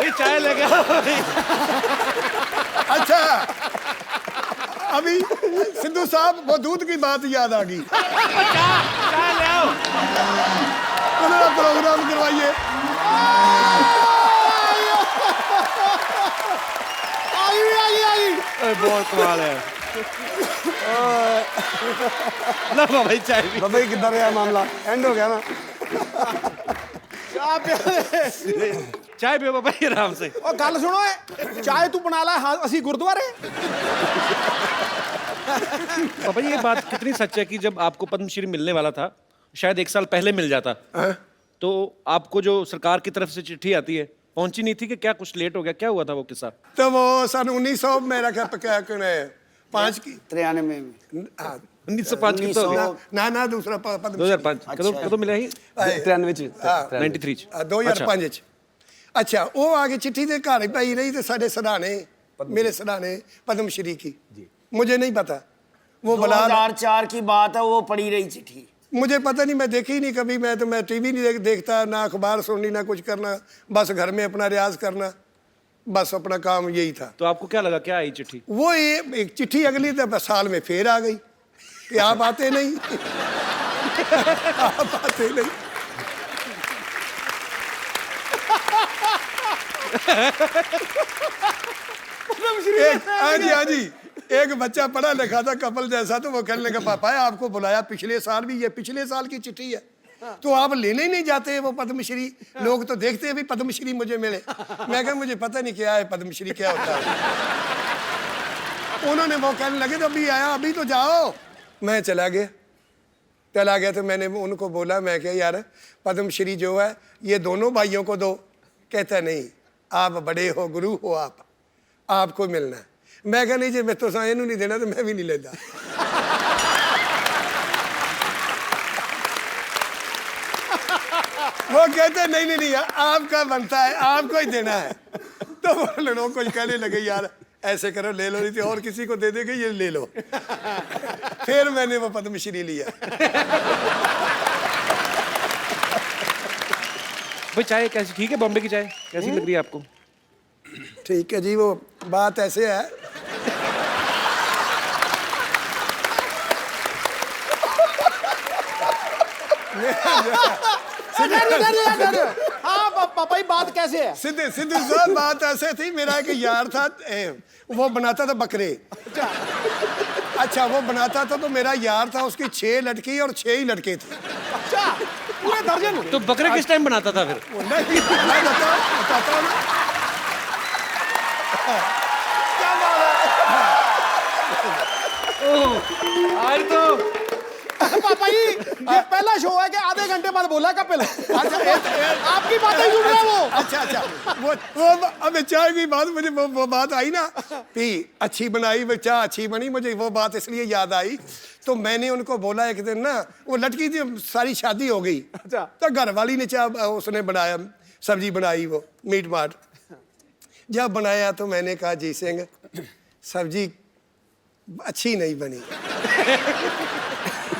भाई चाय लेके आओ भाई। अच्छा अभी सिद्धू साहब वो दूध की बात याद आ गई। चाय ले आओ। प्रोग्राम करवाइए। बहुत कमाल है। लो भाई चाय भी। बाबा जी किधर है मामला, एंड हो गया ना। चाय पियो बाबा जी आराम से। और गल सुनो, चाय तू बना ला, हाँ असी गुरुद्वारे। पापा जी ये बात कितनी सच है कि जब आपको पद्मश्री मिलने वाला था, शायद 1 साल पहले मिल जाता, तो आपको जो सरकार की तरफ से चिट्ठी आती है पहुंची नहीं थी कि क्या कुछ लेट हो गया, क्या हुआ था वो किस्सा? तो वो सन 1900 मेरा क्या 5 की 93 में 1905 की तो ना दूसरा पद्म 2005 कदों मिला ही 93 93 च 2005 च। अच्छा वो आगे चिट्ठी दे घर पाई रही, तो साढ़े सराहने मेरे सराहने पद्मश्री की मुझे नहीं पता। वो बला 2004 की बात है, वो पड़ी रही चिट्ठी। मुझे पता नहीं, मैं देखी नहीं कभी। मैं टीवी नहीं देखता, ना अखबार सुननी, ना कुछ करना, बस घर में अपना रियाज करना, बस अपना काम यही था। तो आपको क्या लगा, क्या आई चिट्ठी? वो एक चिट्ठी अगली साल में फिर आ गई कि आप आते नहीं। आप आते नहीं। हाँ जी एक बच्चा पढ़ा लिखा था कपल जैसा, तो वो कहने लगा पापा आपको बुलाया पिछले साल भी, ये पिछले साल की चिट्ठी है, तो आप लेने ही नहीं जाते वो पद्मश्री? लोग तो देखते हैं भी पद्मश्री मुझे मिले। मैं कहा मुझे पता नहीं क्या है पद्मश्री, क्या होता है। उन्होंने वो कहने लगे तो अभी आया, अभी तो जाओ। मैं चला गया तो मैंने उनको बोला, मैं क्या यार पद्मश्री जो है ये दोनों भाइयों को दो। कहता नहीं आप बड़े हो, गुरु हो, आपको मिलना है। मैं कहा नहीं जी मैं तो इनू नहीं देना, तो मैं भी नहीं लेता। वो कहते नहीं आपका बनता है, आपको ही देना है। तो वो लोग कुछ कहने लगे यार ऐसे करो, ले लो, नहीं तो और किसी को दे देंगे, ये ले लो। फिर मैंने वो पद्मश्री लिया। भाई चाय कैसी, ठीक है? बॉम्बे की चाय कैसी लग रही है आपको? ठीक है जी, वो बात ऐसे है हाँ पापा जी बात कैसे है? सिद्धू साहब बात ऐसे थी, मेरा एक यार था, वो बनाता था बकरे। अच्छा वो बनाता था, तो मेरा यार था, उसकी 6 लड़की और 6 ही लड़के थे। अच्छा पूरे दर्जन? तो बकरे किस टाइम बनाता था फिर? नहीं मैं बताता हूँ। क्या आज तो पापा जी ये पहला शो है कि आधे घंटे बाद बोला कपिल। आपकी बातें सुन रहा वो। अच्छा वो अब चाय की बात मुझे वो बात आई ना कि अच्छी बनाई, वो चाय अच्छी बनी, मुझे वो बात इसलिए याद आई। तो मैंने उनको बोला एक दिन ना, वो लड़की थी, सारी शादी हो गई। अच्छा। तो घर वाली ने चाय उसने बनाया, सब्जी बनाई, वो मीट माट जब बनाया, तो मैंने कहा जी सिंह सब्जी अच्छी नहीं बनी।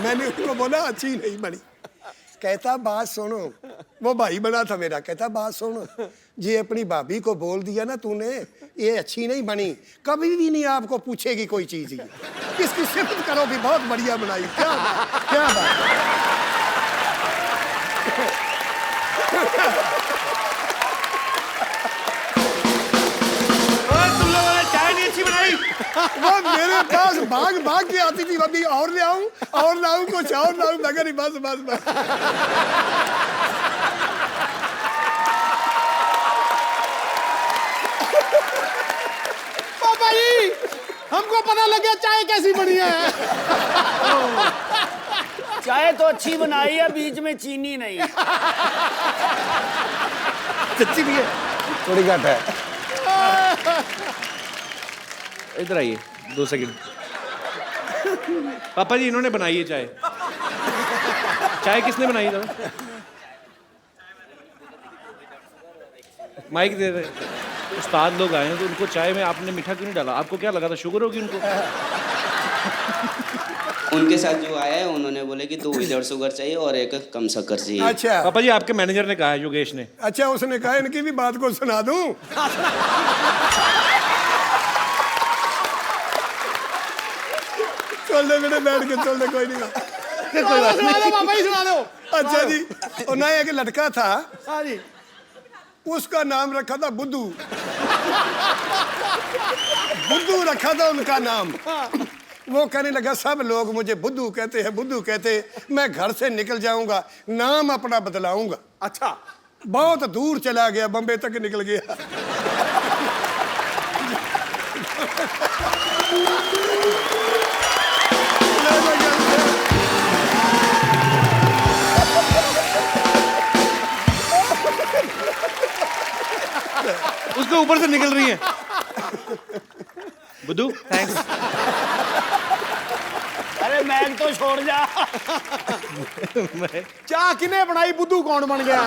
मैंने उसको बोला अच्छी नहीं बनी। कहता बात सुनो, वो भाई बना था मेरा, कहता बात सुनो, ये अपनी भाभी को बोल दिया ना तूने ये अच्छी नहीं बनी, कभी भी नहीं आपको पूछेगी कोई चीज। इसकी सिफत करो भी बहुत बढ़िया बनाई। क्या बात तुम लोगों ने चाय नहीं अच्छी बनाई। वो मेरे पास भाग के आती थी, अभी और ले आऊं और लाऊं, कुछ और लाऊं, मगर बस। पापा जी हमको पता लग गया चाय कैसी बनी है। चाय तो अच्छी बनाई है, बीच में चीनी नहीं। सच्ची भी है, थोड़ी घट है। इधर आइए 2 सेकंड। पापा जी इन्होंने बनाई है चाय। चाय किसने बनाई था? माइक दे रहे। उस्ताद लोग आए हैं, तो उनको चाय में आपने मीठा क्यों नहीं डाला? आपको क्या लगा था शुगर होगी उनको? उनके साथ जो आया है उन्होंने बोले कि 2 विदाउट शुगर चाहिए और एक कम शक्कर चाहिए। अच्छा पापा जी आपके मैनेजर ने कहा है, योगेश ने। अच्छा, उसने कहा इनकी भी बात को सुना दूं। चल दे बेटे, बैठ के चल दे, कोई नहीं। सुना दो पापा जी, सुना दो। अच्छा जी, उन्हें एक लड़का था, हाँ जी। उसका नाम रखा था बुद्धू। बुद्धू रखा था उनका नाम। वो कहने लगा सब लोग मुझे बुद्धू कहते हैं, बुद्धू कहते हैं, मैं घर से निकल जाऊंगा, नाम अपना बदलाऊंगा। अच्छा, बहुत दूर चला गया, बम्बे तक निकल गया। उसके ऊपर से निकल रही है। बुद्धू थैंक्स। अरे मैग तो छोड़ जा। चाह किने बनाई, बुद्धू कौन बन गया?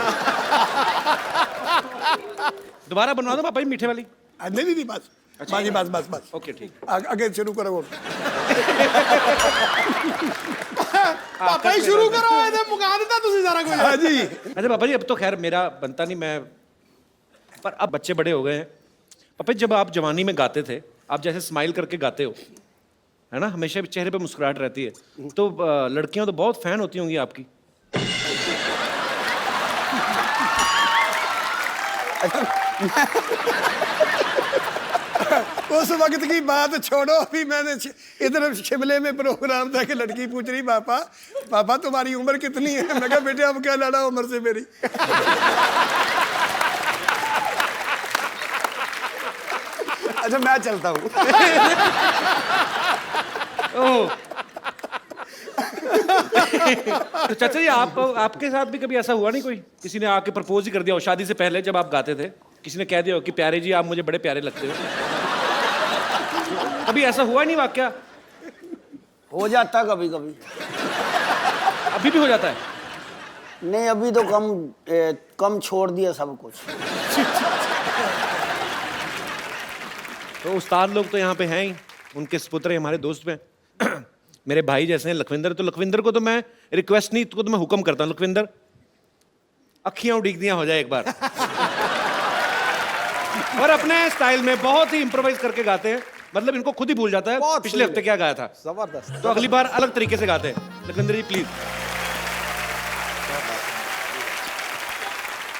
दोबारा बनवा दो पापा जी मीठे वाली। नहीं नहीं, बस बाजी, बस बस बस। ओके ठीक। आगे शुरू करो। पापा ही शुरू करो, ਇਹਦੇ ਮੁਕਾ ਦਿੱਤਾ ਤੁਸੀਂ ਸਾਰਾ ਕੁਝ। हाँ जी। अच्छा पापा जी, अब तो खैर मेरा बनता नहीं, मैं, पर अब बच्चे बड़े हो गए हैं। पापा जी, जब आप जवानी में गाते थे, आप जैसे स्माइल करके गाते हो, है ना, हमेशा चेहरे पे मुस्कुराहट रहती है, तो लड़कियां तो बहुत फैन होती होंगी आपकी। उस वक्त की बात छोड़ो, अभी मैंने इधर शिमले में प्रोग्राम था कि लड़की पूछ रही पापा, पापा तुम्हारी उम्र कितनी है? मैं कहा बेटे अब क्या लड़ा उम्र से मेरी। अच्छा मैं चलता हूँ। तो चाचा जी, आपके साथ भी कभी ऐसा हुआ नहीं, कोई किसी ने आके प्रपोज ही कर दिया हो शादी से पहले, जब आप गाते थे, किसी ने कह दिया हो कि प्यारे जी आप मुझे बड़े प्यारे लगते हो? कभी ऐसा हुआ नहीं वाकया? हो जाता कभी कभी। अभी भी हो जाता है? नहीं, अभी तो कम छोड़ दिया सब कुछ। तो उस्ताद लोग तो यहाँ पे हैं ही, उनके सपुत्र हमारे दोस्त में मेरे भाई जैसे हैं लखविंदर। तो लखविंदर को तो मैं रिक्वेस्ट नहीं, तो मैं हुक्म करता हूँ, लखविंदर अखियां उड़ीक दिया हो जाए एक बार। और अपने स्टाइल में बहुत ही इंप्रोवाइज करके गाते हैं, मतलब इनको खुद ही भूल जाता है बहुत पिछले सही हफ्ते क्या गाया था। जबरदस्त। तो अगली बार अलग तरीके से गाते हैं। लखविंदर जी प्लीज।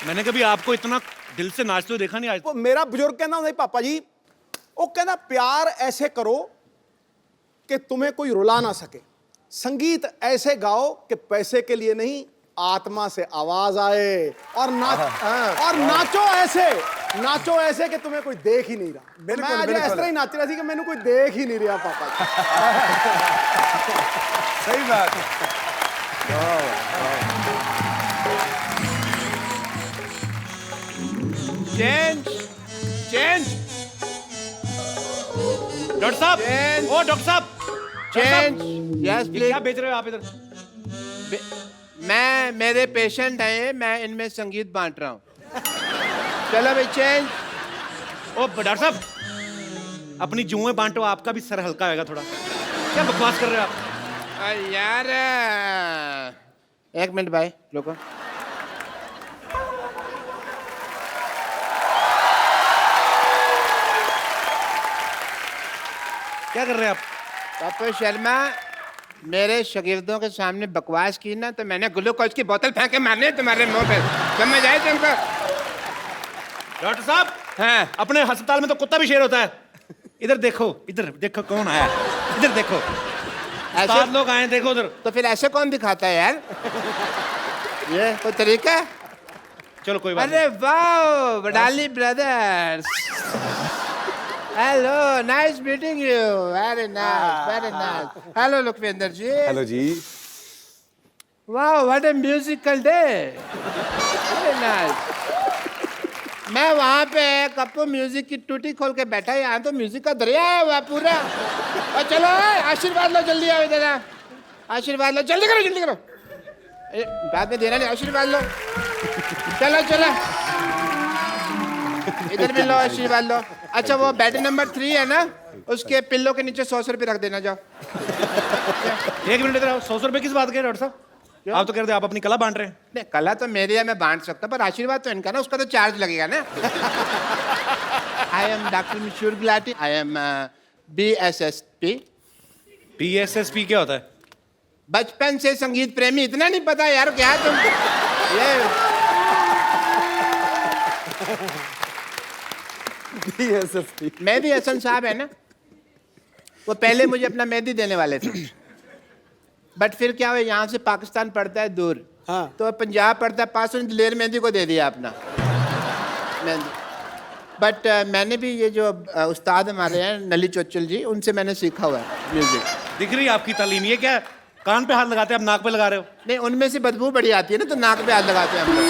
मैंने कभी आपको इतना दिल से नाचते हुए देखा नहीं आज। वो मेरा बुजुर्ग कहना ਹੁੰਦਾ ਸੀ पापा जी, वो कहना प्यार ऐसे करो कि तुम्हें कोई रुला ना सके, संगीत ऐसे गाओ कि पैसे के लिए नहीं, आत्मा से आवाज आए, और नाचो ऐसे कि तुम्हें कोई देख ही नहीं रहा। बिल्कुल, मैं आज बिल्कुल। इस तरह ही नाच रहा थी कि मैंने कोई देख ही नहीं रहा पापा जी। सही बात है। Change change. डॉक्टर साहब, ओ डॉक्टर साहब, चेंज। यस ये प्लीज। क्या बेच रहे हो आप इधर? मैं, मेरे पेशेंट हैं, मैं इनमें संगीत बांट रहा हूँ। चलो भाई चेंज। ओ डॉक्टर साहब, अपनी जुएं बांटो, आपका भी सर हल्का होगा थोड़ा। क्या बकवास कर रहे हो आप? अरे यार, एक मिनट भाई रुको। क्या कर रहे हैं आप? पापा शर्मा, मेरे शागिर्दों के सामने बकवास की ना, तो मैंने ग्लूकोज की बोतल फेंक के मारने तुम्हारे मुंह पे। समझ आए तुमको? डॉक्टर साहब, हाँ। अपने अस्पताल में तो कुत्ता भी शेर होता है। इधर देखो, इधर देखो कौन आया है। इधर देखो, ऐसे लोग आए, देखो उधर। तो फिर ऐसे कौन दिखाता है यार? ये कोई तरीका? चलो कोई बात अरे वाह, Badali brothers. Hello, nice meeting you. Very nice, very nice. Hello Lakhwinder ji. Hello जी। वाह, what a musical day. Very nice. मैं वहाँ पे कप्पू म्यूजिक की टूटी खोल के बैठा, यहाँ तो म्यूजिक का दरिया है वह पूरा। और चलो आशीर्वाद लो, जल्दी आओ इधर। आशीर्वाद लो, जल्दी करो जल्दी करो। बाद में देना नहीं, आशीर्वाद लो। चलो चलो, इधर भी लो आशीर्वाद लो। अच्छा वो बेड नंबर 3 है ना, उसके पिल्लों के नीचे 100 रुपये रख देना, जाओ। 1 मिनट इधर आओ। 100 रुपये किस बात के डॉक्टर साहब? आप तो कह रहे थे आप अपनी कला बांट रहे हैं। नहीं, कला तो मेरी है, मैं बांट सकता, पर आशीर्वाद तो इनका ना, उसका तो चार्ज लगेगा ना। आई एम डॉक्टर मशहूर Gulati, I am BSSP। PSSP क्या होता है? बचपन से संगीत प्रेमी, इतना नहीं पता यार क्या तुम? ये मेहदी हसन साहब है ना, वो पहले मुझे अपना मेहंदी देने वाले थे, बट फिर क्या हुआ, यहाँ से पाकिस्तान पड़ता है दूर, हाँ। तो पंजाब पड़ता है पास, उन्होंने दिलेर मेहंदी को दे दिया अपना मेहंदी। बट मैंने भी ये जो उस्ताद हमारे हैं नली चोचल जी, उनसे मैंने सीखा हुआ है म्यूजिक। दिख रही है आपकी तालीम। ये क्या कान पे हाथ लगाते हैं, आप नाक पे लगा रहे हो? नहीं, उनमें से बदबू बड़ी आती है ना, तो नाक पे हाथ लगाते हैं हम लोग।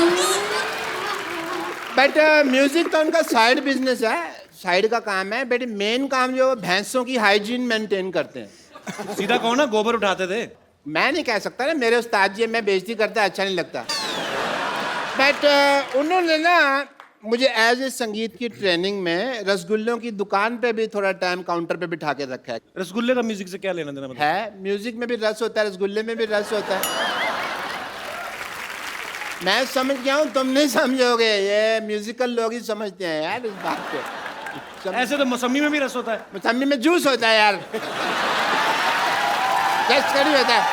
बट म्यूजिक तो उनका साइड बिजनेस है, साइड का काम है, बट मेन काम जो भैंसों की हाइजीन मेंटेन करते हैं। सीधा कहो ना, गोबर उठाते थे। मैं नहीं कह सकता ना, मेरे उस्ताद जी, मैं बेइज्जती करता अच्छा नहीं लगता। बट उन्होंने ना मुझे एज ए संगीत की ट्रेनिंग में रसगुल्लों की दुकान पे भी थोड़ा टाइम काउंटर पे बिठा के रखा है। रसगुल्ले का म्यूजिक से क्या लेना देना? मतलब है, म्यूजिक में भी रस होता है, रसगुल्ले में भी रस होता है। मैं समझ गया हूँ, तुम नहीं समझोगे, ये म्यूजिकल लोग ही समझते हैं यार इस बात को। ऐसे तो मौसमी में भी रस होता है। मौसमी में जूस होता है यार, टेस्ट करी होता है।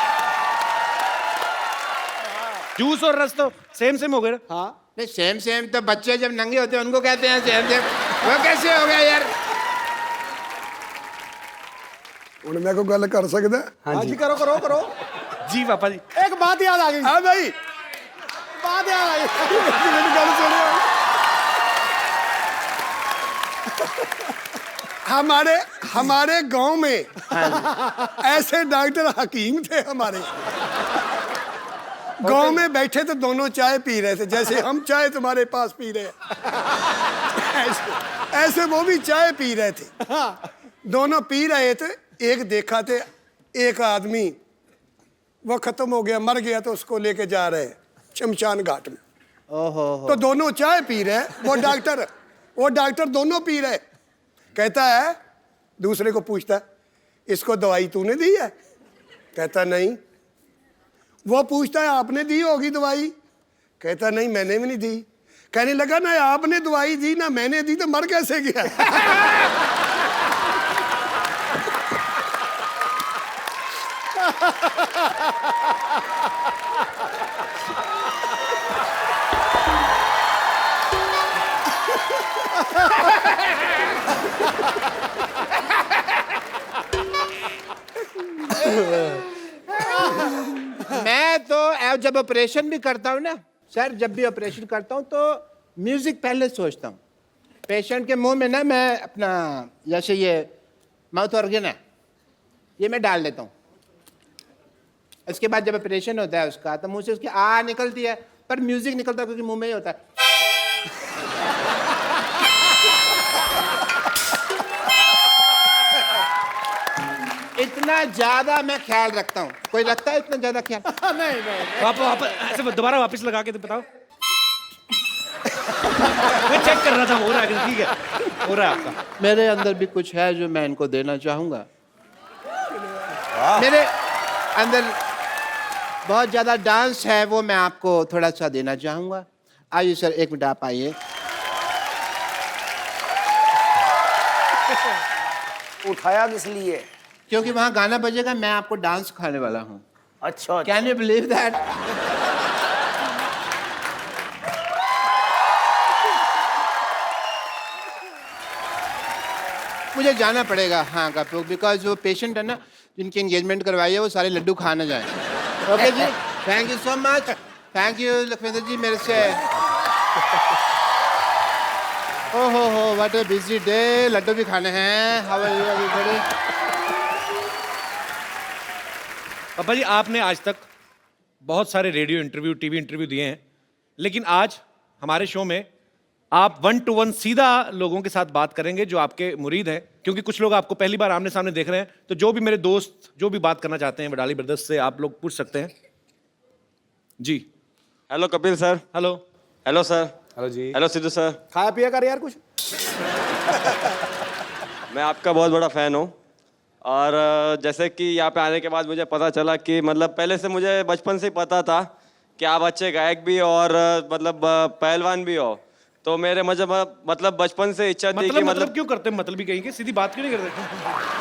जूस और रस तो सेम सेम हो गए ना? हाँ, नहीं, सेम सेम तो बच्चे जब नंगे होते हैं उनको कहते हैं सेम सेम, वो कैसे हो गया यार? ਹੁਣ मैं को गल कर सकदा? हाँ जी, करो करो करो। जी पापा जी। एक बात याद आ गई, हाँ भाई, बात याद आ गई। मेरी गल सुनियो। हमारे हमारे गांव में ऐसे डॉक्टर हकीम थे हमारे, गांव में बैठे तो दोनों चाय पी रहे थे, जैसे हम चाय तुम्हारे पास पी रहे हैं, ऐसे वो भी चाय पी रहे थे। दोनों पी रहे थे। एक देखा थे, एक आदमी वो खत्म हो गया, मर गया, तो उसको लेके जा रहे हैं शमशान घाट में। ओहो, तो दोनों चाय पी रहे, वो डॉक्टर दोनों पी रहे। कहता है, दूसरे को पूछता है, इसको दवाई तूने दी है? कहता नहीं। वो पूछता है, आपने दी होगी दवाई? कहता नहीं, मैंने भी नहीं दी। कहने लगा, ना आपने दवाई दी ना मैंने दी, तो मर कैसे गया? मैं तो जब ऑपरेशन भी करता हूँ ना सर, जब भी ऑपरेशन करता हूँ तो म्यूजिक पहले सोचता हूँ। पेशेंट के मुंह में ना मैं अपना, जैसे ये माउथ ऑर्गन है, ये मैं डाल देता हूँ। इसके बाद जब ऑपरेशन होता है उसका, तो मुंह से उसकी आ निकलती है, पर म्यूजिक निकलता है क्योंकि मुंह में ही होता है। इतना ज्यादा मैं ख्याल रखता हूँ। कोई रखता है इतना ज्यादा ख्याल? नहीं नहीं, वापस ऐसे दोबारा वापस लगा के तो बताओ। मैं चेक कर रहा था, हो रहा है कि ठीक है, हो रहा है आपका। मेरे अंदर भी कुछ है जो मैं इनको देना चाहूंगा। मेरे अंदर बहुत ज्यादा डांस है, वो मैं आपको थोड़ा सा देना चाहूंगा। आइए सर, एक मिनट आप आइए। उठाया किस लिए? क्योंकि वहां गाना बजेगा, मैं आपको डांस खाने वाला हूँ। अच्छा, कैन यू बिलीव दैट? मुझे जाना पड़ेगा हाँ कपूर, बिकॉज वो पेशेंट है ना जिनकी एंगेजमेंट करवाई है, वो सारे लड्डू खा ना जाए। ओके जी, thank you so much. Thank you Lakhwinder ji, मेरे से। ओहो, what a busy day. Laddu भी खाने हैं। How are you everybody? पापा जी, आपने आज तक बहुत सारे रेडियो इंटरव्यू, टीवी इंटरव्यू दिए हैं, लेकिन आज हमारे शो में आप 1 to 1 सीधा लोगों के साथ बात करेंगे जो आपके मुरीद हैं, क्योंकि कुछ लोग आपको पहली बार आमने सामने देख रहे हैं। तो जो भी मेरे दोस्त जो भी बात करना चाहते हैं वडाली ब्रदर्स से, आप लोग पूछ सकते हैं जी। Hello Kapil sir. Hello. Hello sir. Hello जी। Hello Sidhu sir. खाया पिया कर यार कुछ। मैं आपका बहुत बड़ा फ़ैन हूँ और जैसे कि यहाँ पे आने के बाद मुझे पता चला कि मतलब पहले से मुझे बचपन से ही पता था कि आप अच्छे गायक भी हो और मतलब पहलवान भी हो। तो मेरे मतलब बचपन से इच्छा थी कि मतलब क्यों करते हैं? मतलब भी कहीं के सीधी बात क्यों नहीं करते?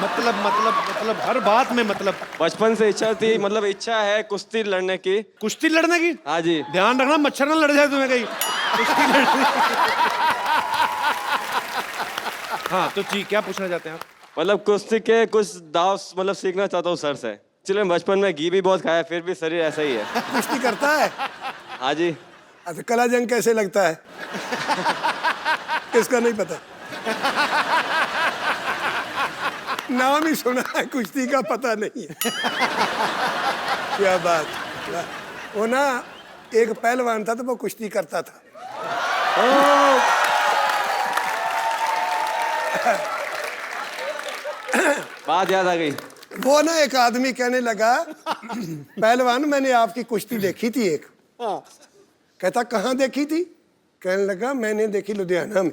मतलब हर बात में मतलब। बचपन से इच्छा थी, मतलब इच्छा है कुश्ती लड़ने की। कुश्ती लड़ने की? हाँ जी। ध्यान रखना मच्छर ना लड़ जाए तुम्हें कहीं। कुश्ती लड़ने हाँ तो जी, क्या पूछना चाहते हैं आप? मतलब कुश्ती के कुछ दाव मतलब सीखना चाहता हूँ सर से। चलिए बचपन में घी भी बहुत खाया, फिर भी शरीर ऐसा ही है। कुश्ती करता है? हाँ जी। अच्छा, कला जंग कैसे लगता है? किसका नहीं पता? नाम ही सुना है, कुश्ती का पता नहीं है। क्या बात। वो ना एक पहलवान था तो वो कुश्ती करता था। बात याद आ गई। वो ना एक आदमी कहने लगा, पहलवान मैंने आपकी कुश्ती देखी थी एक। कहता कहाँ देखी थी? कहने लगा मैंने देखी लुधियाना में।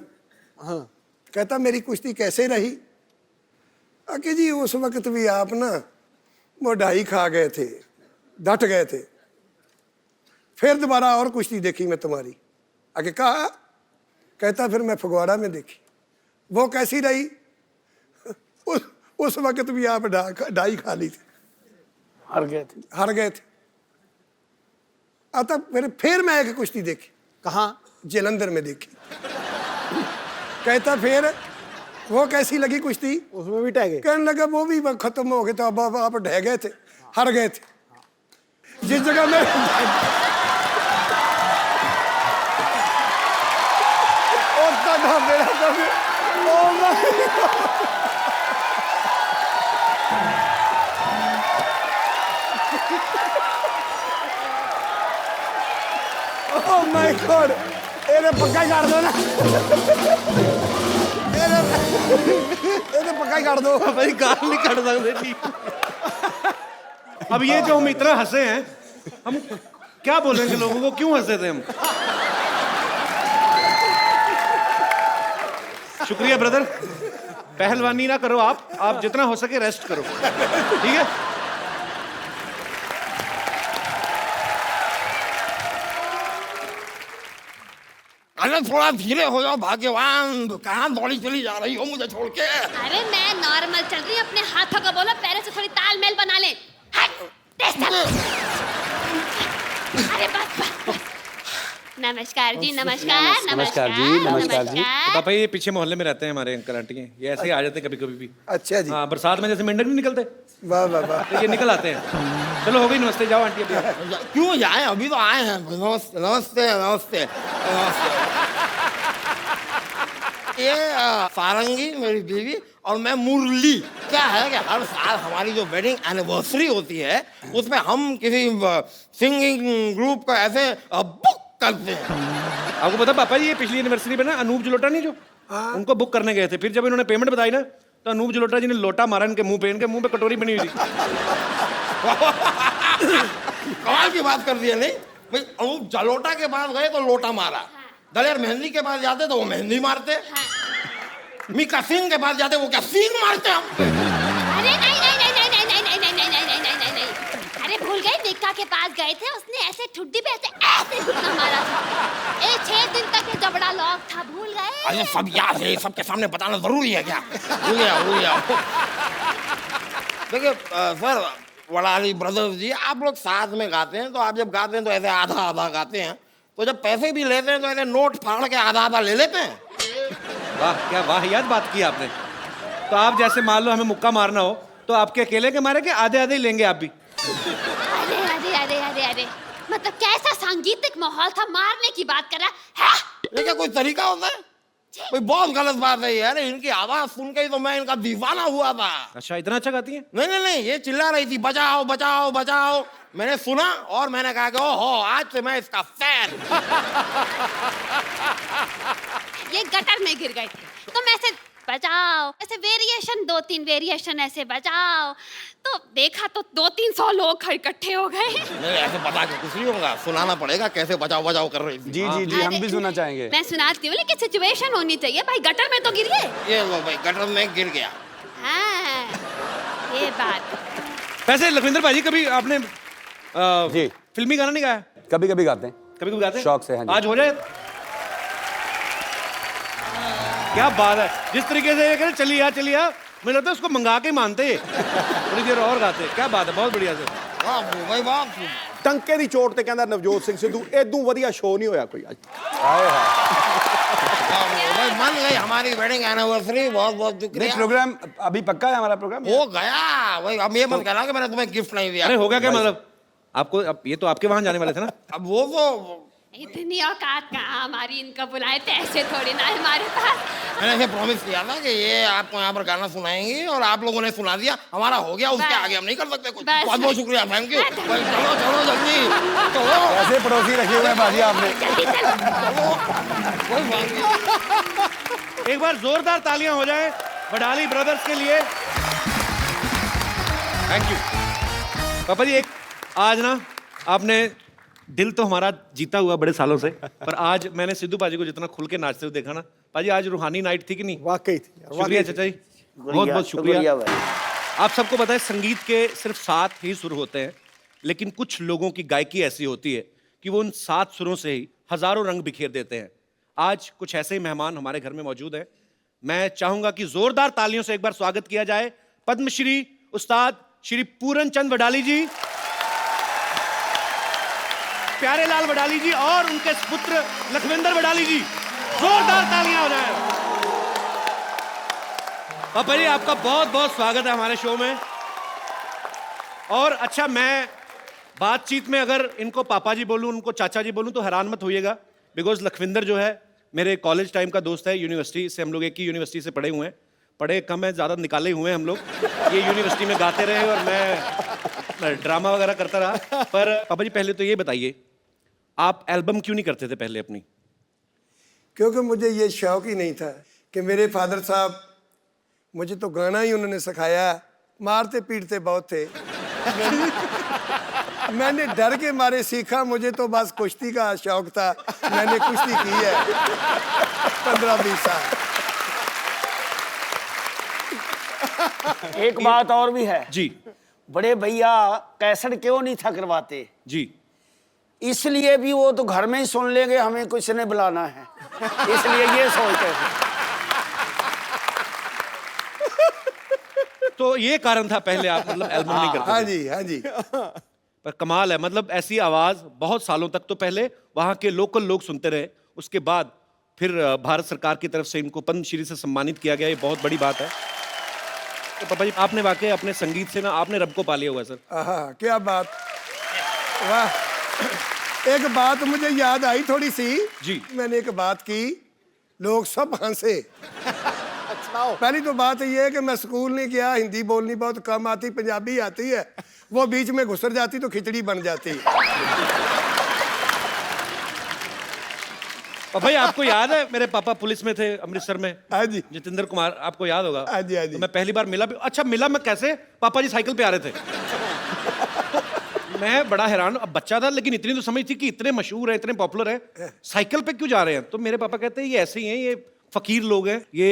कहता मेरी कुश्ती कैसे रही? कि जी उस वक्त भी आप ना वो ढाई खा गए थे, डट गए थे। फिर दोबारा और कुश्ती देखी मैं तुम्हारी। आगे कहा, कहता फिर मैं फगवाड़ा में देखी। वो कैसी रही? उस वक्त भी आप ढाई खा ली थी, हार गए थे। अतः फिर मैं एक कुश्ती देखी। कहाँ? जलंधर में देखी। कहता फिर वो कैसी लगी कुश्ती? उसमें भी टह गए। कहने लगा वो भी खत्म हो गए थे, अब आप ढह गए थे, हार गए थे। जिस जगह में Oh my God! ਇਹਨੇ ਪੱਕਾ ਹੀ ਕਰ ਦੋ ਨਾ। ਇਹਨੇ ਪੱਕਾ ਹੀ ਕਰ ਦੋ। भाई गाल नहीं काट सकते जी। अब ये जो हम इतना हंसे हैं, हम क्या बोलेंगे लोगों को? क्यों हंसे थे हम? शुक्रिया ब्रदर। पहलवानी ना करो आप जितना हो सके रेस्ट करो, ठीक है? अरे थोड़ा धीरे हो जाओ भाग्यवान, कहाँ दौड़ी चली जा रही हो मुझे छोड़ के? अरे मैं नॉर्मल चल रही हूँ, अपने हाथों का बोलो, पैरों से थोड़ी तालमेल बना ले। अरे बस। नमस्कार जी, नमस्कार। नमस्कार जी, नमस्कार जी। तो पापा ये पीछे मोहल्ले में रहते हैं हमारे अंकल आंटी के, ये ऐसे ही आ जाते हैं कभी कभी भी। अच्छा जी। हाँ, बरसात में जैसे मेंढक नहीं निकलते, वाह वाह वाह। तो ये निकल आते हैं। चलो हो गई, नमस्ते, जाओ आंटी अभी। क्यों जाए, अभी तो आए हैं। नमस्ते नमस्ते नमस्ते नमस्ते। ये सारंगी मेरी बीवी और मैं मुरली। क्या है कि हर साल हमारी जो वेडिंग एनिवर्सरी होती है उसमें हम किसी सिंगिंग ग्रुप को ऐसे बुक करते हैं। आपको पता पापा, ये पिछली एनिवर्सरी पे ना अनूप जलोटा नहीं जो, उनको बुक करने गए थे। फिर जब इन्होंने पेमेंट बताई ना, तो अनूप जलोटा जी ने लोटा मारा इनके मुंह पे, इनके मुंह पे कटोरी बनी हुई थी। कमाल की बात कर दी है। नहीं भाई, अनूप जलोटा के पास गए तो लोटा मारा, दलेर मेहंदी के पास जाते तो वो मेहंदी मारते, मीका सिंह के पास जाते वो क्या सींग मारते हम। अरे नहीं। अरे भूल गए, निक्का के पास गए थे, उसने ऐसे ठुड्डी पे ऐसे घुटना मारा था। 6 दिन तक ये जबड़ा लॉक था, भूल गए? अरे सब याद है, सबके सामने बताना जरूरी है क्या? भूल गया। देखिए सर, वड़ाली ब्रदर्स जी, आप लोग साथ में गाते हैं तो आप जब गाते हैं तो ऐसे आधा आधा गाते हैं, तो जब पैसे भी लेते हैं तो ऐसे नोट फाड़ के आधा आधा ले लेते हैं। वाह, क्या वाहियात बात की आपने। तो आप जैसे मान लो हमें मुक्का मारना हो तो आपके अकेले के मारे के आधे आधे ही लेंगे आप भी? अरे मतलब कैसा सांगीतिक माहौल था, मारने की बात कर रहा है? ये क्या कोई तरीका होता है? कोई बहुत गलत बात है यार। इनकी आवाज सुन के ही तो मैं इनका दीवाना हुआ था। अच्छा, इतना अच्छा गाती हैं? नहीं, ये चिल्ला रही थी बचाओ बचाओ बचाओ। मैंने सुना और मैंने कहा कि ओहो, आज से मैं इसका फैन। ये गटर में गिर गए थे तो मैं ऐसे बजाओ, ऐसे वेरिएशन 2-3 वेरिएशन ऐसे बजाओ। तो देखा तो 200-300 लोग इकट्ठे हो गए। नहीं ऐसे बता के कुछ नहीं होगा, सुनाना पड़ेगा कैसे बजाओ बजाओ कर रही थी। जी जी जी, हम भी सुनना चाहेंगे। मैं सुनाती हूँ, लेकिन सिचुएशन होनी चाहिए भाई। गटर में तो गिरिए। ये लो भाई, गटर में गिर गया। हाँ, ये बात। वैसे लखविंदर भाजी कभी आपने जी। फिल्मी गाना नहीं गाया? कभी कभी गाते हैं। कभी कभी गाते हैं? शौक से, हाँ जी। आज हो जाए। क्या बात है, जिस तरीके से ये कह रहे चलिए आ, मुझे लगता है उसको मंगा के मानते थोड़ी देर और गाते। क्या बात है, बहुत बढ़िया से। वाह भाई वाह। ਟੰਕੇ ਦੀ ਚੋਟ ਤੇ ਕਹਿੰਦਾ ਨਵਜੋਤ ਸਿੰਘ ਸਿੱਧੂ ਇਦੋਂ ਵਧੀਆ ਸ਼ੋਅ ਨਹੀਂ ਹੋਇਆ ਕੋਈ ਅੱਜ। भाई मान गई हमारी वेडिंग एनिवर्सरी, बहुत बहुत नहीं, शुक्रिया। प्रोग्राम अभी पक्का है हमारा प्रोग्राम। हो गया भाई, अब ये मत कहना कि मैंने तुम्हें गिफ्ट नहीं दिया। अरे हो गया क्या मतलब? आपको अब ये तो आपके वहां जाने वाले थे ना? अब वो तो इतनी औकात कहाँ हमारी, इनका बुलाए थे ऐसे थोड़ी ना हमारे पास। मैंने इसे प्रॉमिस किया था कि ये आपको यहाँ पर गाना सुनाएंगी और आप लोगों ने सुना दिया, हमारा हो गया, उसके बस। आगे हम नहीं कर सकते कुछ। बस। बहुत बहुत शुक्रिया, थैंक यू। भाई चलो चलो जल्दी चलो। ऐसे पड़ोसी रखे हुए हैं बाजी आपने। जल्दी चलो। कोई बात नहीं। एक बार जोरदार तालियां हो जाए वडाली ब्रदर्स के लिए। थैंक यू पापा जी। एक आज ना आपने दिल तो हमारा जीता हुआ बड़े सालों से, पर आज मैंने सिद्धू पाजी को जितना खुल के नाचते हुए देखा ना, पाजी आज रूहानी नाइट थी कि नहीं? वाकई थी यार, शुक्रिया वाकई चाचा जी, बहुत बहुत शुक्रिया। भाई। आप सबको पता है संगीत के सिर्फ 7 ही सुर होते हैं, लेकिन कुछ लोगों की गायकी ऐसी होती है कि वो उन 7 सुरों से ही हजारों रंग बिखेर देते हैं। आज कुछ ऐसे ही मेहमान हमारे घर में मौजूद हैं। मैं चाहूंगा कि जोरदार तालियों से एक बार स्वागत किया जाए पद्मश्री उस्ताद श्री पूरन चंद वडाली जी, प्यारे लाल वडाली जी और उनके पुत्र लखविंदर वडाली जी। जोरदार तालियां हो जाए। पापा जी आपका बहुत बहुत स्वागत है हमारे शो में। और अच्छा, मैं बातचीत में अगर इनको पापा जी बोलूं, उनको चाचा जी बोलूं तो हैरान मत होइएगा, बिकॉज लखविंदर जो है मेरे कॉलेज टाइम का दोस्त है। यूनिवर्सिटी से हम लोग एक ही यूनिवर्सिटी से पढ़े हुए हैं। पढ़े कम है, ज़्यादा निकाले हुए हैं हम लोग। ये यूनिवर्सिटी में गाते रहे और मैं ड्रामा वगैरह करता रहा। पर पापा जी पहले तो ये बताइए, आप एल्बम क्यों नहीं करते थे पहले अपनी? क्योंकि मुझे ये शौक ही नहीं था कि मेरे फादर साहब, मुझे तो गाना ही उन्होंने सिखाया, मारते पीटते बहुत थे। मैंने डर के मारे सीखा, मुझे तो बस कुश्ती का शौक था, मैंने कुश्ती की है 15-20 साल। एक बात और भी है जी बड़े भैया, कैसेट क्यों नहीं था करवाते? जी। इसलिए भी वो तो घर में ही सुन लेंगे, हमें किसी ने बुलाना है, इसलिए ये सोचते थे। तो ये कारण था पहले आप मतलब एल्बम नहीं करते हाँ थे। जी हाँ जी। पर कमाल है, मतलब ऐसी आवाज बहुत सालों तक तो पहले वहां के लोकल लोग सुनते रहे, उसके बाद फिर भारत सरकार की तरफ से इनको पद्मश्री से सम्मानित किया गया। ये बहुत बड़ी बात है। तो पापा जी आपने वाकई अपने संगीत से ना आपने रब को पा लिया हुआ है सर। आहा, क्या बात, वाह। एक बात मुझे याद आई थोड़ी सी जी। मैंने एक बात की, लोग सब हंसे। पहली तो बात ये है कि मैं स्कूल नहीं गया, हिंदी बोलनी बहुत कम आती, पंजाबी आती है, वो बीच में घुसर जाती तो खिचड़ी बन जाती। और भाई आपको याद है मेरे पापा पुलिस में थे अमृतसर में? हाँ जी जितेंद्र कुमार, आपको याद होगा। हाँ जी हाँ जी। तो मैं पहली बार मिला भी। अच्छा, मिला मैं कैसे? पापा जी साइकिल पे आ रहे थे। मैं बड़ा हैरान, अब बच्चा था, लेकिन इतनी तो समझ थी कि इतने मशहूर है, इतने पॉपुलर है, साइकिल पे क्यों जा रहे हैं? तो मेरे पापा कहते हैं ये ऐसे ही हैं, ये फकीर लोग हैं, ये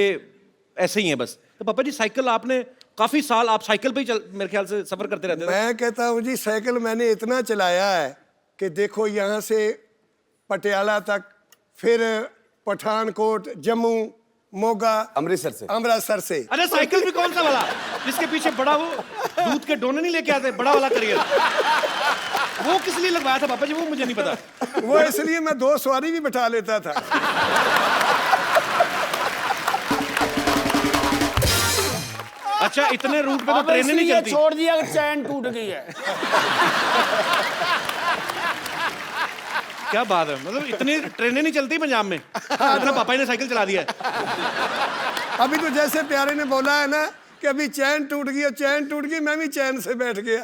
ऐसे ही हैं बस। तो पापा जी साइकिल आपने काफी साल आप साइकिल पे ही मेरे ख्याल से सफर करते रहते थे। मैं कहता हूँ जी, साइकिल मैंने इतना चलाया है कि देखो यहाँ से पटियाला तक, फिर पठानकोट, जम्मू, मोगा, अमृतसर से। अरे साइकिल भी कौन सा वाला जिसके पीछे बड़ा वो दूध के डोने नहीं लेके आते, बड़ा वाला करियर, वो किस लिए लगवाया था पापा जी? वो मुझे नहीं पता। वो इसलिए मैं 2 सवारी भी बैठा लेता था। अच्छा, इतने रूट पे तो अब ट्रेनें नहीं इसलिए चलती। छोड़ दिया कि चैन टूट गई है। क्या बात है, मतलब इतनी ट्रेनें नहीं चलती पंजाब में, इतना पापा जी ने साइकिल चला दिया है। अभी तो जैसे प्यारे ने बोला है ना कि अभी चैन टूट गई, और चैन टूट गई, मैं भी चैन से बैठ गया।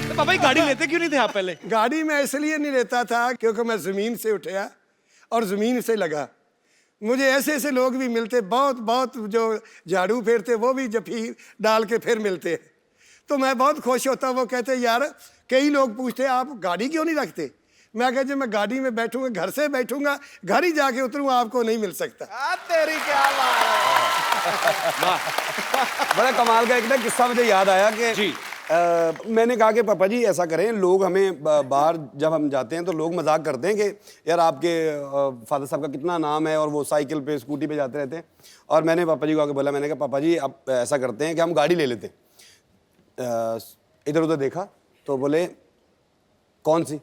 तो पापा जी गाड़ी लेते क्यों नहीं थे आप पहले? गाड़ी में इसलिए नहीं लेता था क्योंकि मैं जमीन से उठा, और ज़मीन से लगा। मुझे ऐसे ऐसे लोग भी मिलते, बहुत बहुत जो झाड़ू फेरते वो भी जफी डाल के फिर मिलते हैं, तो मैं बहुत खुश होता। वो कहते यार, कई लोग पूछते आप गाड़ी क्यों नहीं रखते। मैं कहा जब मैं गाड़ी में बैठूंगा, घर से बैठूंगा, घर ही जाके उतरूंगा, आपको नहीं मिल सकता। तेरी क्या बात है। बड़ा कमाल का एक ना किस्सा मुझे याद आया कि जी। मैंने कहा कि पापा जी ऐसा करें, लोग हमें बाहर जब हम जाते हैं तो लोग मजाक करते हैं कि यार आपके फादर साहब का कितना नाम है और वो साइकिल पे स्कूटी पे जाते रहते हैं। और मैंने पापा जी को आके बोला, मैंने कहा पापा जी आप ऐसा करते हैं कि हम गाड़ी ले लेते हैं। इधर उधर देखा तो बोले कौन सी।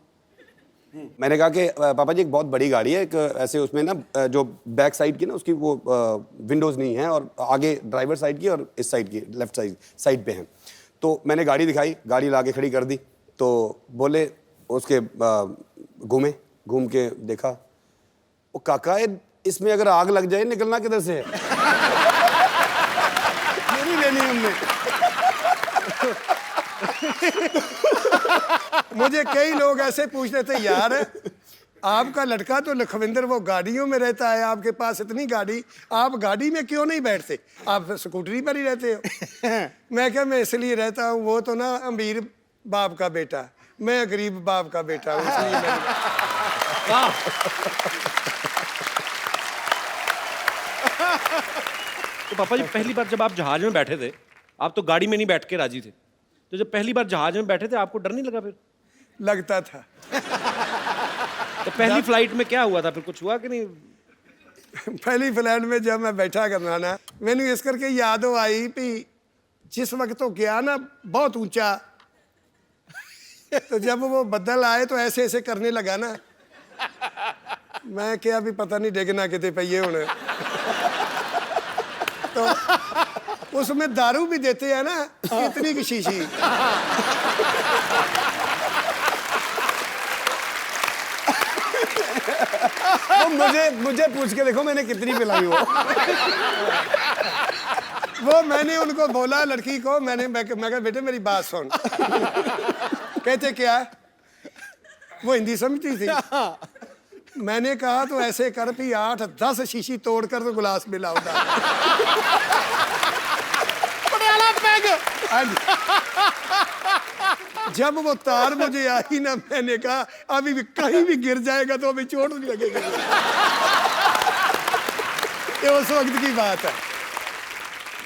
मैंने कहा कि पापा जी एक बहुत बड़ी गाड़ी है, एक ऐसे उसमें ना जो बैक साइड की ना उसकी वो विंडोज़ नहीं है और आगे ड्राइवर साइड की और इस साइड की लेफ्ट साइड पे हैं। तो मैंने गाड़ी दिखाई, गाड़ी ला के खड़ी कर दी, तो बोले उसके घूम के देखा, वो काका इसमें अगर आग लग जाए निकलना किधर से है। ये नहीं लेनी हमने। मुझे कई लोग ऐसे पूछ रहे थे यार आपका लड़का तो लखविंदर वो गाड़ियों में रहता है, आपके पास इतनी गाड़ी, आप गाड़ी में क्यों नहीं बैठते, आप स्कूटरी पर ही रहते हो। मैं क्या मैं इसलिए रहता हूँ, वो तो ना अमीर बाप का बेटा, मैं गरीब बाप का बेटा हूँ, इसलिए मैं तो पापा जी पहली बार जब आप जहाज में बैठे थे, आप तो गाड़ी में नहीं बैठ के राजी थे, तो जब पहली बार जहाज में बैठे थे आपको डर नहीं लगा फिर? लगता था। तो पहली फ्लाइट में क्या हुआ था फिर, कुछ हुआ कि नहीं? पहली फ्लाइट में जब मैं बैठा करना ना, मैंने इस करके यादों आई कि जिस वक्त तो गया ना बहुत ऊंचा, तो जब वो बदल आए तो ऐसे ऐसे करने लगा ना, मैं क्या भी पता नहीं डिगना कितने पहिए होने। तो उसमें दारू भी देते हैं ना, इतनी की शीशी। तो मुझे पूछ के देखो मैंने कितनी पिलाई वो मैंने उनको बोला लड़की को, मैं कहा बेटे मेरी बात सुन। कहते क्या? वो हिंदी समझती थी। मैंने कहा तो ऐसे कर भी 8-10 शीशी तोड़कर तो गिलास में लाऊंगा। जब वो तार मुझे आई ना, मैंने कहा अभी भी कहीं भी गिर जाएगा तो अभी चोट नहीं लगेगी। ये उस वक्त की बात है।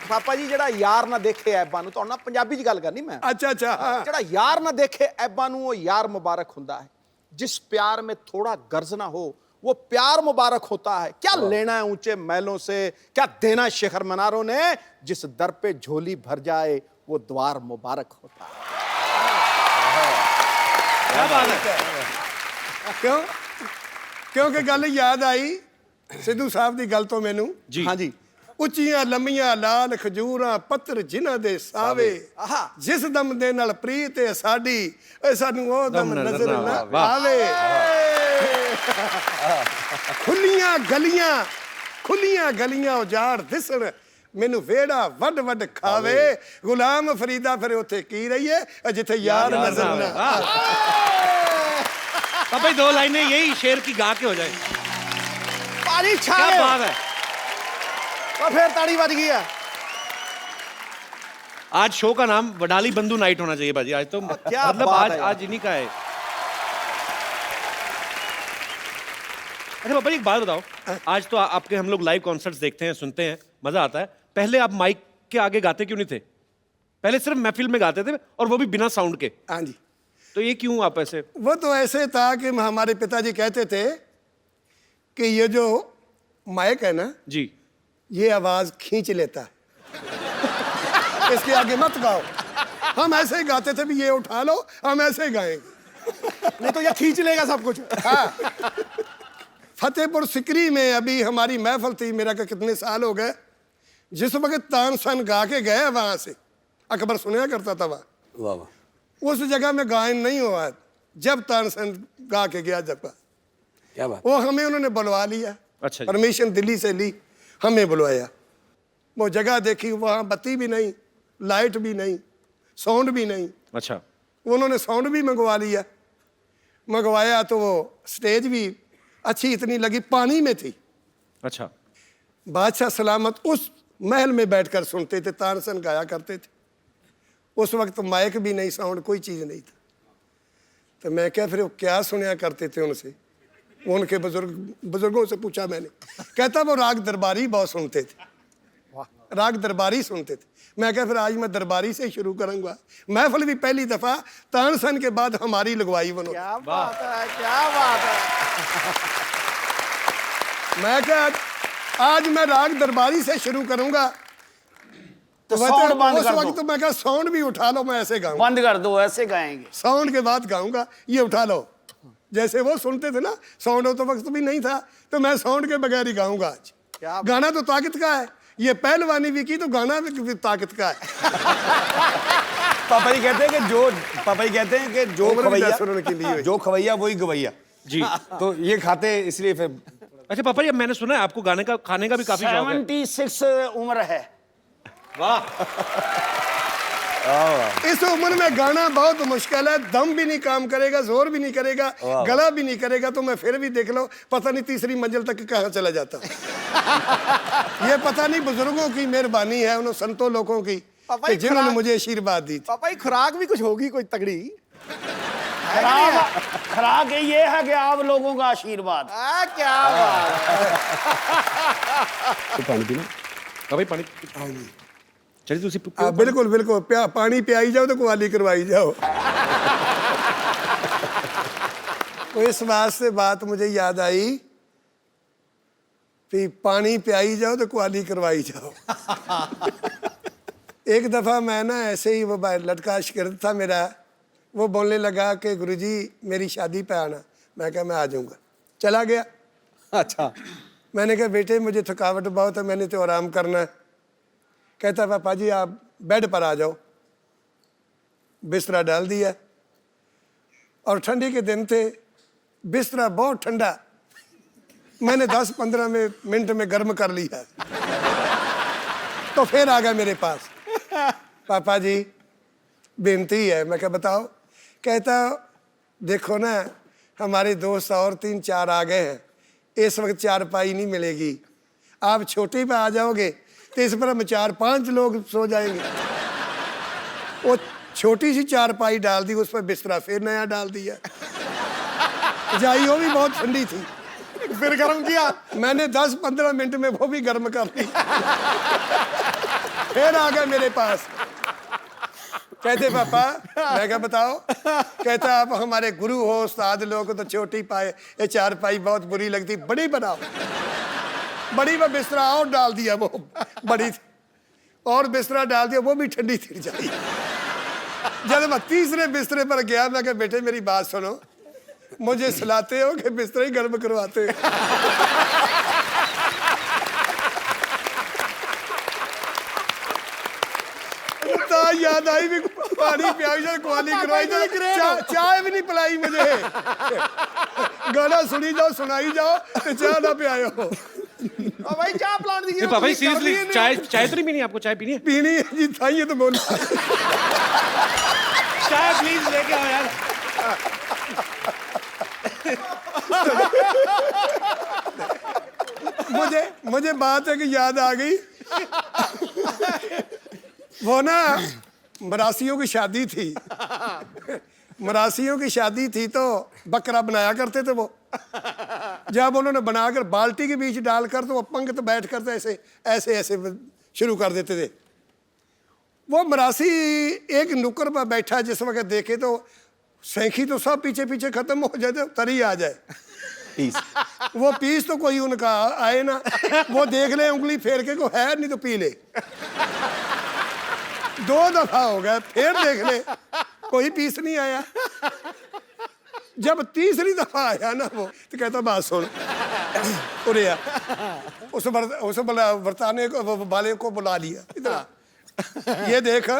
पापा जी ਜਿਹੜਾ ਯਾਰ ਨਾ ਦੇਖੇ ਐਬਾਂ ਨੂੰ, ਤੁਹਾਡੇ ਨਾਲ ਪੰਜਾਬੀ 'ਚ ਗੱਲ ਕਰਨੀ ਮੈਂ। अच्छा अच्छा हाँ। ਜਿਹੜਾ ਯਾਰ ਨਾ ਦੇਖੇ ऐबां ਨੂੰ, वो यार मुबारक ਹੁੰਦਾ है। जिस प्यार में थोड़ा गर्ज ना हो वो प्यार मुबारक होता है। क्या लेना है ऊंचे महलों से, क्या देना शिखर मीनारों ने, जिस दर पे झोली भर जाए वो द्वार मुबारक होता है। क्या बात है। क्यों? क्योंकि गल याद आई सिद्धू साहब की गल तो मैनू जी। हाँ जी। ਉੱਚੀਆਂ ਲੰਮੀਆਂ ਲਾਲ ਖਜੂਰਾਂ ਪੱਤਰ ਜਿਨ੍ਹਾਂ ਦੇ ਸਾਵੇ, ਜਿਸ ਦਮ ਦੇ ਨਾਲ ਪ੍ਰੀਤ ਹੈ ਸਾਡੀ, ਏ ਸਾਨੂੰ ਉਹ ਦਮ ਨਜ਼ਰ ਨਾ ਆਵੇ। ਖੁੱਲੀਆਂ ਗਲੀਆਂ ਉਜਾੜ ਦਿਸਣ, ਮੈਨੂੰ ਵਿਹੜਾ ਵੱਡ ਵੱਡ ਖਾਵੇ। ਗੁਲਾਮ ਫਰੀਦਾ ਫਿਰ ਉੱਥੇ ਕੀ ਰਹੀਏ ਜਿੱਥੇ ਯਾਰ ਨਜ਼ਰ ਨਾ ਆਵੇ। पापा जी 2 लाइनें यही शेर की गा के हो जाए। पानी छा क्या गए। बात है। तो फिर ताड़ी बज गई है। आज शो का नाम वडाली बंधु नाइट होना चाहिए बाजी। आज तो क्या मतलब बात आज है यार। आज इन्हीं का है। अच्छा पापा जी एक बात बताओ, आज तो आपके हम लोग लाइव कॉन्सर्ट्स देखते हैं, सुनते हैं, मजा आता है। पहले आप माइक के आगे गाते क्यों नहीं थे? पहले सिर्फ महफिल में गाते थे और वो भी बिना साउंड के। हाँ जी। तो ये क्यों आप ऐसे? वो तो ऐसे था कि हमारे पिताजी कहते थे कि ये जो माइक है ना, जी ये आवाज खींच लेता है, इसके आगे मत गाओ। हम ऐसे ही गाते थे भी ये उठा लो, हम ऐसे ही गाएंगे, नहीं तो ये खींच लेगा सब कुछ। हाँ। फतेहपुर सिकरी में अभी हमारी महफिल थी, मेरा का कितने साल हो गए, जिस वक्त तानसन गा के गए वहां से, अकबर सुना करता था वहां, वाह वाह। उस जगह में गायन नहीं हुआ जब तानसन गा के गया जब, क्या बात। वो हमें उन्होंने बुलवा लिया। अच्छा जी। परमिशन दिल्ली से ली, हमें बुलवाया। वो जगह देखी, वहाँ बत्ती भी नहीं, लाइट भी नहीं, साउंड भी नहीं। अच्छा। उन्होंने साउंड भी मंगवा लिया। मंगवाया तो वो स्टेज भी अच्छी इतनी लगी, पानी में थी। अच्छा। बादशाह सलामत उस महल में बैठकर सुनते थे, तानसेन गाया करते थे। उस वक्त माइक भी नहीं, साउंड कोई चीज़ नहीं था। तो मैं क्या फिर वो क्या सुनया करते थे उनसे, उनके बुजुर्गों से पूछा मैंने। कहता वो राग दरबारी बहुत सुनते थे, राग दरबारी सुनते थे। मैं क्या फिर आज मैं दरबारी से शुरू करूंगा। महफिल भी पहली दफा तानसेन के बाद हमारी लगवाई बनो। क्या बात है, क्या बात है। मैं क्या आज मैं राग दरबारी से शुरू करूंगा। तो साउंड बंद उस कर वक्त दो, मैं क्या साउंड भी उठा लो, मैं ऐसे गाऊंगा। बंद कर दो, ऐसे गाएंगे। साउंड के बाद गाऊंगा, ये उठा लो। जैसे वो सुनते थे ना, साउंड तो वक्त भी नहीं था, तो मैं साउंड के बगैर ही गाऊंगा आज। गाना तो ताकत का है, ये पहलवानी भी की तो गाना भी ताकत का है। पापा जी कहते हैं कि जो उम्र भी खवैया, दस उन्होंने की ली हुई। जो खवैया वही गवैया जी। तो ये खाते इसलिए फिर। अच्छा पापा जी, मैंने सुना है आपको गाने का, खाने का भी काफी शौक है। 76 उम्र है। वाह। इस उम्र में गाना बहुत मुश्किल है, दम भी नहीं काम करेगा, जोर भी नहीं करेगा, गला भी नहीं करेगा, तो मैं फिर भी देख लो पता नहीं तीसरी मंजिल तक कहाँ चला जाता। ये पता नहीं बुजुर्गों की मेहरबानी है, उन संतों लोगों की पापा कि जी जिन्होंने खुराक- मुझे आशीर्वाद दी थी। पापा ये खुराक भी कुछ होगी, कोई तगड़ी। खराक ये है कि आप लोगों का आशीर्वाद। क्या बात है। पानी पीना। भाई पानी। चलिए तुसी बिल्कुल बिल्कुल, पानी पियाई जाओ तो कुआली करवाई जाओ। तो इस बात से बात मुझे याद आई कि पानी पियाई जाओ तो कुआली करवाई जाओ। एक दफ़ा मैं ना ऐसे ही, वो लड़का शिगिर्द था मेरा, वो बोलने लगा कि गुरुजी मेरी शादी पे आना। मैं कहा मैं आ जाऊँगा। चला गया। अच्छा। मैंने कहा बेटे मुझे थकावट बहुत है, मैंने तो आराम करना है। कहता पापा जी आप बेड पर आ जाओ। बिस्तरा डाल दिया, और ठंडी के दिन थे, बिस्तरा बहुत ठंडा, मैंने 10-15 मिनट में गर्म कर लिया। तो फिर आ गया मेरे पास, पापा जी बेनती है। मैं क्या बताओ। कहता देखो ना हमारे दोस्त और 3-4 आ गए हैं, इस वक्त चारपाई नहीं मिलेगी, आप छोटी पे आ जाओगे तो इस पर हम 4-5 लोग सो जाएंगे। वो छोटी सी चारपाई डाल दी, उस पर बिस्तरा फिर नया डाल दिया। जाई वो भी बहुत ठंडी थी, फिर गर्म किया। मैंने 10-15 मिनट में वो भी गर्म कर ली। फिर आ गए मेरे पास, कहते पापा। मैं क्या बताओ। कहता आप हमारे गुरु हो, उस्ताद लोग तो छोटी पाए, ये चारपाई बहुत बुरी लगती, बड़ी बनाओ। बड़ी में बिस्तरा और डाल दिया, वो बड़ी थी, और बिस्तरा डाल दिया, वो भी ठंडी थी जाई। जब मैं तीसरे बिस्तरे पर गया, मैं कहा बेटे मेरी बात सुनो, मुझे सुलाते हो कि बिस्तरा ही गर्म करवाते हो। याद आई भी, पानी पियाई जाओ, कुआली करवाई जाओ, चाय भी नहीं पिलाई मुझे। गाना सुनी जाओ, सुनाई जाओ, तो चाय ना पियाओ। भाई चाय प्लांट दी। पापा जी सीरियसली चाय तो नहीं पीनी आपको? चाय पीनी है? पीनी है जी, था ये तो बोला। चाय प्लीज लेके आओ यार। मुझे बात है कि याद आ गई। वो ना मरासियों की शादी थी, मरासियों की शादी थी तो बकरा बनाया करते थे वो। जब उन्होंने बनाकर बाल्टी के बीच डालकर, तो वो पंक्ति बैठ कर ऐसे ऐसे ऐसे शुरू कर देते थे। वो मरासी एक नुक्कड़ पर बैठा, जिस वक्त देखे तो सैंखी तो सब पीछे पीछे खत्म हो जाए, तो तरी आ जाए पीस। वो पीस तो कोई उनका आए ना, वो देख ले उंगली फेर के को है नहीं तो पी ले। 2 दफा हो गया, फिर देख ले कोई पीस नहीं आया। जब तीसरी दफा आया ना वो, तो कहता बात सुन, उरे आ। उस वर्ताने को, वाले को बुला लिया, इधर ये देख,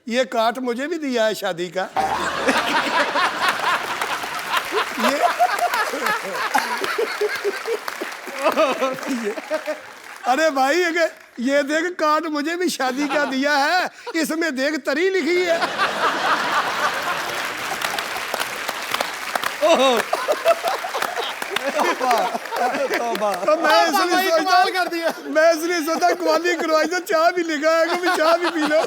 ये काट मुझे भी दिया है शादी का। ये अरे भाई ये देख, काट मुझे भी शादी का दिया है, इसमें देख तरी लिखी है। तो मैं इसलिए कमाल कर दिया। मैं इसलिए सोचा कवाली करवाई तो चाय भी लिखा है कि भी चाय भी पी लो।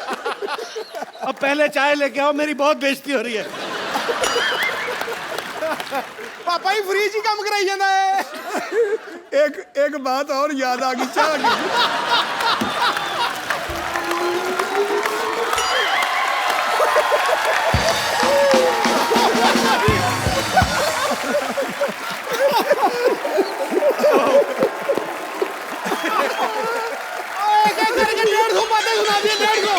अब पहले चाय लेके आओ, मेरी बहुत बेइज्जती हो रही है। पापा ही फ्री ही काम कराई जाता है। एक बात और याद आ गई चाय की। एक एक करके 150 बातें सुना दी, 150।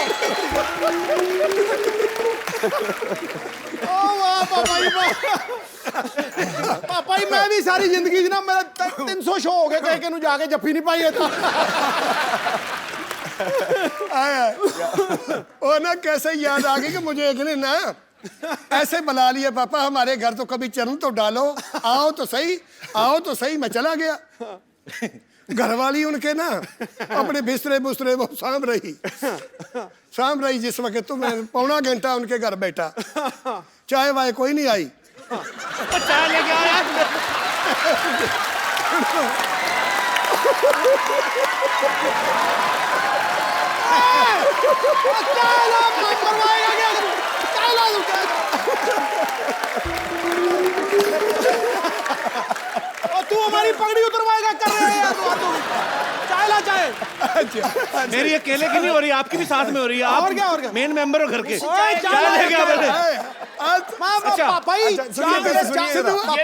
ओ वाह पापा जी पापा जी, मैं भी सारी जिंदगी च ना मेरा 300 शो हो गए कह के जाके जफ्फी नहीं पाई था। और ना कैसे याद आ गई कि मुझे एक ने ना ऐसे बुला लिया, पापा हमारे घर तो कभी चरण तो डालो, आओ तो सही, आओ तो सही। मैं चला गया। घरवाली उनके ना अपने बिस्तरे बुस्तरे वो सांभ रही जिस वक्त तो मैं पौना घंटा उनके घर बैठा, चाय वाय कोई नहीं आई। चाय लेके आओ यार। तू हमारी पगड़ी उतरवाएगा कर रहे हैं चाय ला चाय। मेरी अकेले की नहीं हो रही, आपकी भी साथ में हो रही है। आप और क्या मेन मेंबर हो घर के। चाय चाय लेके आओ पहले। पापा ही ये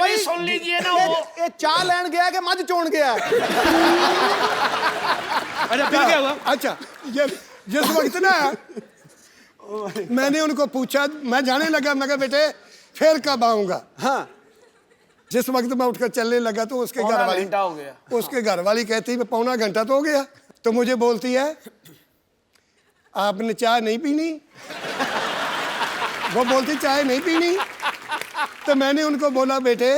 भी सुन लीजिए ना, वो ये चाय लेन गया कि मझ चोण गया। अच्छा फिर क्या हुआ? अच्छा ये जिस वक्त ना मैंने उनको पूछा, मैं जाने लगा, मैं कहा बेटे फिर कब आऊंगा। हाँ, जिस वक्त मैं उठकर चलने लगा तो उसके घर वाली घंटा हो गया। उसके घर वाली कहती है पौना घंटा तो हो गया। तो मुझे बोलती है आपने चाय नहीं पीनी। वो बोलती चाय नहीं पीनी। तो मैंने उनको बोला बेटे